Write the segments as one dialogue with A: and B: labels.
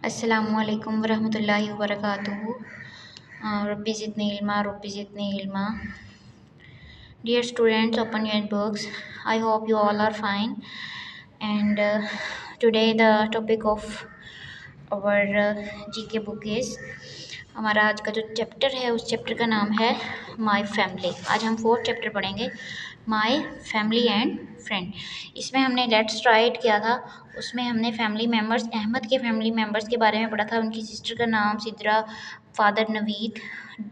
A: अस्सलामुअलैकुम वरहमतुल्लाहि वबरकातुहू। रब्बी ज़िदनी इल्मा रब्बी ज़िदनी इल्मा। Dear students, open your books. I hope you all are fine. And today the topic of our GK book is, हमारा आज का जो chapter है उस चैप्टर का नाम है माय फैमिली। आज हम 4th चैप्टर पढ़ेंगे, माय फैमिली एंड फ्रेंड। इसमें हमने लेट्स राइट किया था, उसमें हमने फैमिली मेम्बर्स, अहमद के फैमिली मेम्बर्स के बारे में पढ़ा था। उनकी सिस्टर का नाम Sidra, father Naveed,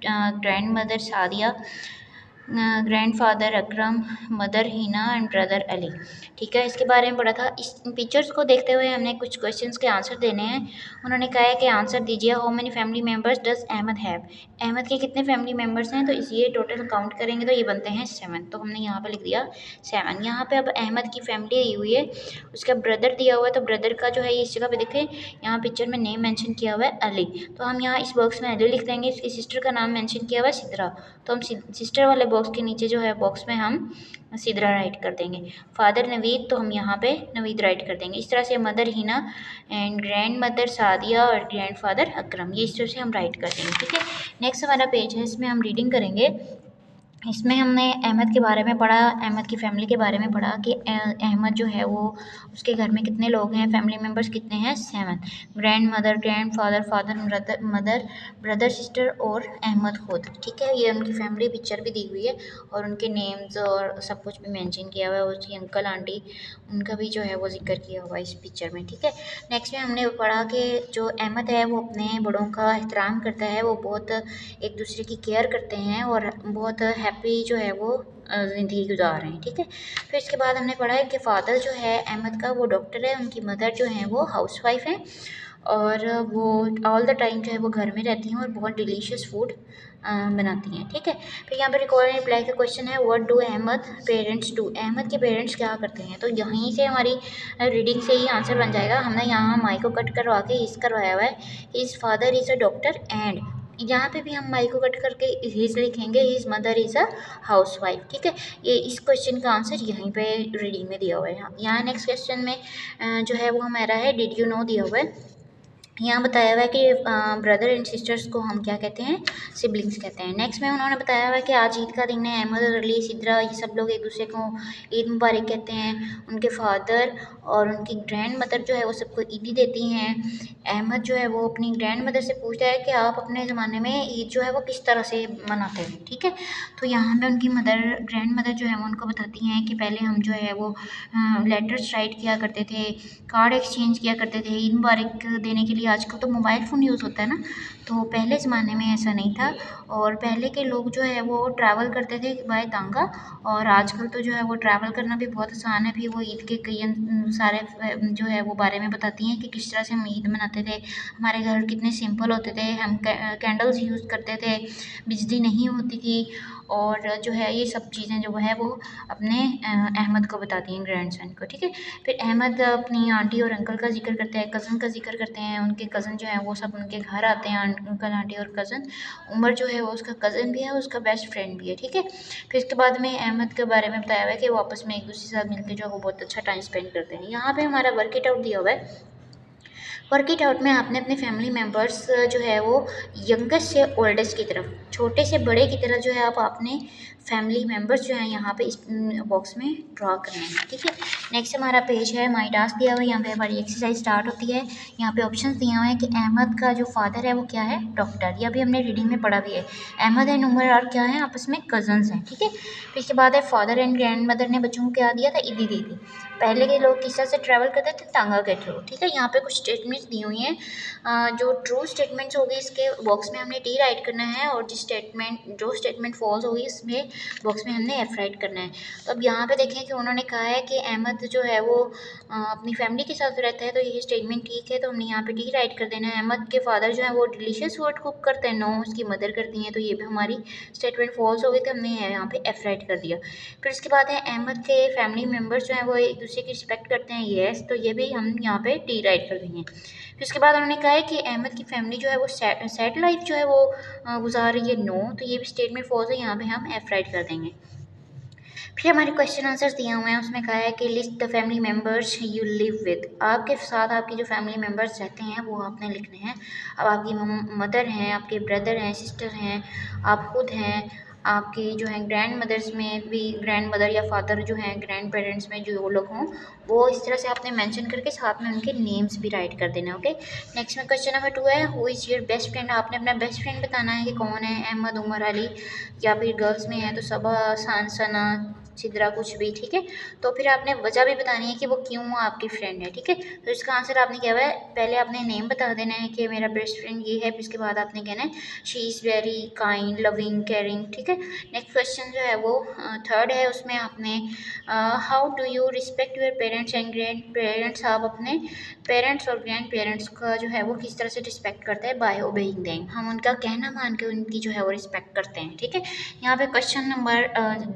A: grand mother Sadia, grandfather Akram, mother Hina and brother Ali. ठीक है, इसके बारे में पढ़ा था। इस पिक्चर्स को देखते हुए हमने कुछ क्वेश्चंस के आंसर देने हैं। उन्होंने कहा है कि आंसर दीजिए, how many family members does Ahmed have. Ahmed के कितने फैमिली मेम्बर्स हैं, तो ये टोटल काउंट करेंगे तो ये बनते हैं 7। तो हमने यहाँ पे लिख दिया 7। यहाँ पे अब अहमद की फैमिली दी हुई है, उसका ब्रदर दिया हुआ है, तो ब्रदर का जो है ये इस जगह पे देखें, यहाँ पिक्चर में नेम मेंशन किया हुआ है अली, तो हम यहाँ इस बॉक्स में अली लिख देंगे। इसकी सिस्टर का नाम मेंशन किया हुआ है सिद्रा, तो हम सिस्टर वाले बॉक्स के नीचे जो है बॉक्स में हम सिद्रा राइट कर देंगे। फादर नवीद, तो हम यहाँ पे नवीद राइट कर देंगे। इस तरह से mother Hina and grand mother Sadia और ग्रैंड फादर अकरम, ये इस तरह से हम राइट कर देंगे। ठीक है, नेक्स्ट हमारा पेज है, इसमें हम रीडिंग करेंगे। इसमें हमने अहमद के बारे में पढ़ा, अहमद की फैमिली के बारे में पढ़ा कि अहमद जो है वो उसके घर में कितने लोग हैं, फैमिली मेम्बर्स कितने हैं, 7। Grand mother, grand father, father mother, brother sister और अहमद खुद। ठीक है, ये उनकी फैमिली पिक्चर भी दी हुई है और उनके नेम्स और सब कुछ भी मेंशन किया हुआ है। उसकी अंकल आंटी उनका भी जो है वो जिक्र किया हुआ है इस पिक्चर में। ठीक है, नेक्स्ट में हमने पढ़ा कि जो अहमद है वो अपने बड़ों का एहतराम करता है, वो बहुत एक दूसरे की केयर करते हैं और बहुत हैप्पी जो है वो ज़िंदगी गुजार रहे हैं। ठीक है, फिर इसके बाद हमने पढ़ा है कि फ़ादर जो है अहमद का वो डॉक्टर है, उनकी मदर जो है वो हाउसवाइफ है और वो ऑल द टाइम जो है वो घर में रहती हैं और बहुत डिलीशियस फूड बनाती हैं। ठीक है, फिर यहाँ पे रिकॉर्ड एंड रिप्लाई का क्वेश्चन है, what do Ahmed parents do. Ahmed के पेरेंट्स क्या करते हैं, तो यहीं से हमारी रीडिंग से ही आंसर बन जाएगा। हमने यहाँ माई को कट करवा के हिज करवाया हुआ है, his father is a doctor and यहाँ पे भी हम माई को कट करके हिज लिखेंगे, his mother is a housewife. ठीक है, ये इस क्वेश्चन का आंसर यहीं पे रीडिंग में दिया हुआ है। यहाँ नेक्स्ट क्वेश्चन में जो है वो हमारा है डिड यू नो दिया हुआ है। यहाँ बताया हुआ है कि ब्रदर एंड सिस्टर्स को हम क्या कहते हैं, सिबलिंग्स कहते हैं। नेक्स्ट में उन्होंने बताया हुआ है कि आज ईद का दिन है, अहमद और अली, सिद्रा, ये सब लोग एक दूसरे को ईद मुबारक कहते हैं। उनके फादर और उनकी ग्रैंड मदर जो है वो सबको ईदी देती हैं। अहमद जो है वो अपनी ग्रैंड मदर से पूछता है कि आप अपने ज़माने में ईद जो है वो किस तरह से मनाते थे। ठीक है, तो यहाँ पे उनकी ग्रैंड मदर जो है वो उनको बताती हैं कि पहले हम जो है वो लेटर्स राइट किया करते थे, कार्ड एक्सचेंज किया करते थे ईद मुबारक देने के लिए। आजकल तो मोबाइल फ़ोन यूज़ होता है ना, तो पहले ज़माने में ऐसा नहीं था और पहले के लोग जो है वो ट्रैवल करते थे बाय तांगा, और आजकल तो जो है वो ट्रैवल करना भी बहुत आसान है। फिर वो ईद के कई सारे जो है वो बारे में बताती हैं कि किस तरह से हम ईद मनाते थे, हमारे घर कितने सिंपल होते थे, हम कैंडल्स यूज़ करते थे, बिजली नहीं होती थी, और जो है ये सब चीज़ें जो है वो अपने अहमद को बताती हैं, ग्रैंडसन को। ठीक है, फिर अहमद अपनी आंटी और अंकल का जिक्र करते हैं, कज़न का जिक्र करते हैं। उनके कज़न जो है वो सब उनके घर आते हैं, अंकल आंटी और कज़न। उमर जो है वो उसका कज़न भी है, उसका बेस्ट फ्रेंड भी है। ठीक है, फिर इसके बाद में अहमद के बारे में बताया हुआ है कि वो आपस में एक दूसरे के साथ मिलकर जो है वो बहुत अच्छा टाइम स्पेंड करते हैं। यहाँ पे हमारा वर्क इट आउट दिया हुआ है। वर्क इट आउट में आपने अपने फैमिली मेम्बर्स जो है वो यंगेस्ट से ओल्डेस्ट की तरफ, छोटे से बड़े की तरफ जो है आप अपने फैमिली मेम्बर्स जो हैं यहाँ पे इस बॉक्स में ड्रॉ करना है। ठीक है, नेक्स्ट हमारा पेज है, माई टास्क दिया हुआ है। यहाँ पे हमारी एक्सरसाइज स्टार्ट होती है। यहाँ पे ऑप्शंस दिए हुए हैं कि अहमद का जो फादर है वो क्या है, डॉक्टर। ये अभी हमने रीडिंग में पढ़ा भी है। अहमद एंड उमर और क्या है, आपस में कजन्स हैं। ठीक है, फिर इसके बाद है फादर एंड ग्रैंड मदर ने बच्चों को क्या दिया था, ईदी दी थी। पहले के लोग किस तरह से ट्रैवल करते थे, तांगा के थ्रू। ठीक है, यहाँ पे कुछ स्टेटमेंट्स दी हुई हैं, जो ट्रू स्टेटमेंट्स होगी इसके बॉक्स में हमने टी राइट करना है, और जो स्टेटमेंट फॉल्स होगी इसमें बॉक्स में हमने एफ राइट करना है। तो अब यहाँ पे देखें कि उन्होंने कहा है कि अहमद जो है वो अपनी फैमिली के साथ रहता है, तो ये स्टेटमेंट ठीक है, तो हमने यहाँ पे टी राइट कर देना है। अहमद के फादर जो है वो डिलीशियस फूड कुक करते हैं, नो उसकी मदर करती हैं, तो ये भी हमारी स्टेटमेंट फॉल्स हो गई, तो हमने यहाँ पे एफ राइट कर दिया। फिर उसके बाद है अहमद के फैमिली मेम्बर्स जो हैं वो एक दूसरे की रिस्पेक्ट करते हैं, येस, तो ये भी हम यहाँ पे टी राइट कर देंगे। फिर उसके बाद उन्होंने कहा है कि अहमद की फैमिली जो है वो सैड लाइफ जो है वो गुजार रही है, नो, तो ये भी स्टेटमेंट फॉल्स है, यहाँ पे हम एफ राइट कर देंगे। फिर हमारे क्वेश्चन आंसर्स दिए हुए हैं, उसमें कहा है कि list the family members you live with. आपके साथ आपकी जो फैमिली मेम्बर्स रहते हैं वो आपने लिखने हैं। अब आपकी मदर हैं, आपके ब्रदर हैं, सिस्टर हैं, आप खुद हैं, आपकी जो है ग्रैंड मदर्स में भी ग्रैंड मदर या फादर जो हैं ग्रैंड पेरेंट्स में जो वो लोग हों, वो इस तरह से आपने मेंशन करके साथ में उनके नेम्स भी राइट कर देना। ओके, नेक्स्ट में क्वेश्चन नंबर 2 है, who is your best friend. आपने अपना बेस्ट फ्रेंड बताना है कि कौन है, अहमद, उमर, अली, या फिर गर्ल्स में है तो सबा, सांसना, सिद्रा, कुछ भी, ठीक है। तो फिर आपने वजह भी बतानी है कि वो क्यों आपकी फ्रेंड है, ठीक है। तो इसका आंसर आपने क्या है, पहले आपने नेम बता देना है कि मेरा बेस्ट फ्रेंड ये है, इसके बाद आपने कहना है she is very kind, loving, caring, ठीक है। नेक्स्ट क्वेश्चन जो है वो थर्ड है, उसमें आपने how do you respect your parents and grand parents. आप अपने पेरेंट्स और ग्रैंड पेरेंट्स का जो है वो किस तरह से रिस्पेक्ट करते हैं, बाय ओबेइंग देम। हम उनका कहना मान के उनकी जो है वो रिस्पेक्ट करते हैं, ठीक है। यहाँ पे क्वेश्चन नंबर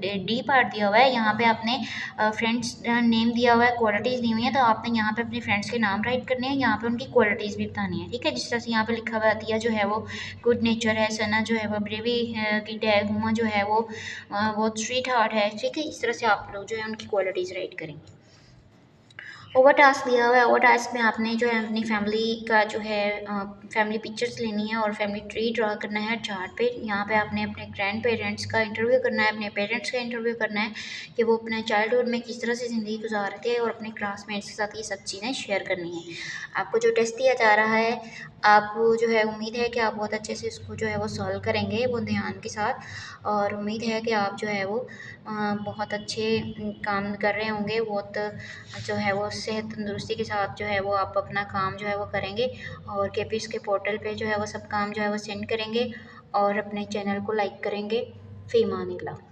A: डी पार्ट दिया हुआ है, यहाँ पे आपने फ्रेंड्स नेम दिया हुआ है, क्वालिटीज़ दी हुई है, तो आपने यहाँ पे अपने फ्रेंड्स के नाम राइट करने हैं, यहाँ पे उनकी क्वालिटीज़ भी बतानी है, ठीक है। जिस तरह से यहाँ पे लिखा हुआ है, दिया जो है वो गुड नेचर है, सना जो है वो ब्रेवी की टैग, हुआ जो है वो बहुत स्वीट हार्ट है, ठीक है। इस तरह से आप लोग जो है उनकी क्वालिटीज़ राइट करेंगे। ओवर टास्क दिया हुआ है, ओवर टास्क में आपने जो है अपनी फैमिली का जो है फैमिली पिक्चर्स लेनी है और फैमिली ट्री ड्रा करना है चार्ट पे। यहाँ पे आपने अपने ग्रैंड पेरेंट्स का इंटरव्यू करना है, अपने पेरेंट्स का इंटरव्यू करना है कि वो अपने चाइल्डहुड में किस तरह से ज़िंदगी गुजार रहे थे, और अपने क्लासमेट्स के साथ ये सब चीज़ें शेयर करनी है। आपको जो टेस्ट दिया जा रहा है, आप जो है उम्मीद है कि आप बहुत अच्छे से इसको जो है वो सॉल्व करेंगे, वो ध्यान के साथ, और उम्मीद है कि आप जो है वो बहुत अच्छे काम कर रहे होंगे, बहुत जो है वो सेहत तंदुरुस्ती के साथ जो है वो आप अपना काम जो है वो करेंगे, और केपीएस के पोर्टल पे जो है वो सब काम जो है वो सेंड करेंगे, और अपने चैनल को लाइक करेंगे। फ़ी अमानिल्लाह।